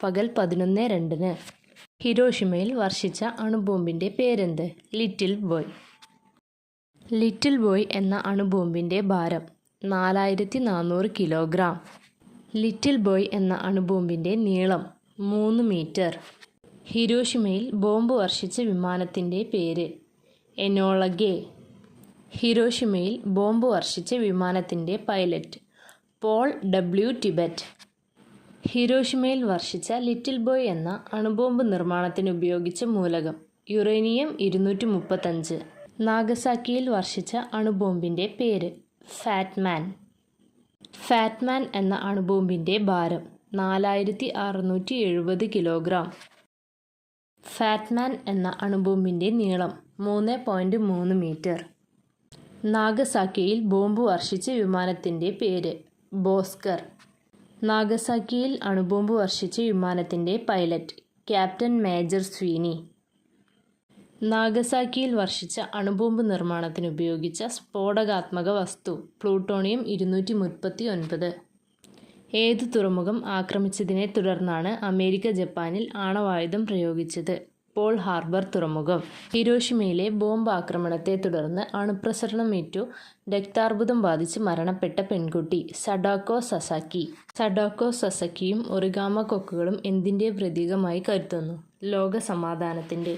പകൽ 11:02 ഹിരോഷിമയിൽ വർഷിച്ച അണുബോംബിൻ്റെ പേരെന്ത്? Little boy. Little Boy എന്ന അണുബോംബിൻ്റെ ഭാരം 4400 കിലോഗ്രാം. ലിറ്റിൽ ബോയ് എന്ന അണുബോംബിൻ്റെ നീളം 3 മീറ്റർ. ഹിരോഷിമയിൽ ബോംബ് വർഷിച്ച വിമാനത്തിൻ്റെ പേര് എനോളഗെ. ഹിരോഷിമയിൽ ബോംബ് വർഷിച്ച വിമാനത്തിൻ്റെ പൈലറ്റ് പോൾ ഡബ്ല്യു ടിബറ്റ്. ഹിരോഷിമയിൽ വർഷിച്ച ലിറ്റിൽ ബോയ് എന്ന അണുബോംബ് നിർമ്മാണത്തിന് ഉപയോഗിച്ച മൂലകം യുറേനിയം 235. നാഗസാക്കിയിൽ വർഷിച്ച അണുബോംബിൻ്റെ പേര് ഫാറ്റ്മാൻ. ഫാറ്റ്മാൻ എന്ന അണുബോംബിൻ്റെ ഭാരം 4670 കിലോഗ്രാം. ഫാറ്റ്മാൻ എന്ന അണുബോംബിൻ്റെ നീളം 3.3 മീറ്റർ. നാഗസാക്കിയിൽ ബോംബ് വർഷിച്ച വിമാനത്തിൻ്റെ പേര് ബോസ്കർ. നാഗസാക്കിയിൽ അണുബോംബ് വർഷിച്ച വിമാനത്തിൻ്റെ പൈലറ്റ് ക്യാപ്റ്റൻ മേജർ സ്വീനി. നാഗസാക്കിയിൽ വർഷിച്ച അണുബോംബ് നിർമ്മാണത്തിന് ഉപയോഗിച്ച സ്ഫോടകാത്മക വസ്തു പ്ലൂട്ടോണിയം 239. ഏതു തുറമുഖം ആക്രമിച്ചതിനെ തുടർന്നാണ് അമേരിക്ക ജപ്പാനിൽ ആണവായുധം പ്രയോഗിച്ചത്? പേൾ ഹാർബർ തുറമുഖം. ഹിരോഷിമയിലെ ബോംബ് ആക്രമണത്തെ തുടർന്ന് അണുപ്രസരണമേറ്റു രക്താർബുദം ബാധിച്ച് മരണപ്പെട്ട പെൺകുട്ടി സഡാക്കോ സസാക്കി. സഡാക്കോ സസാക്കിയും ഒറിഗാമ കൊക്കുകളും എന്തിൻ്റെ പ്രതീകമായി കരുതുന്നു? ലോക സമാധാനത്തിൻ്റെ.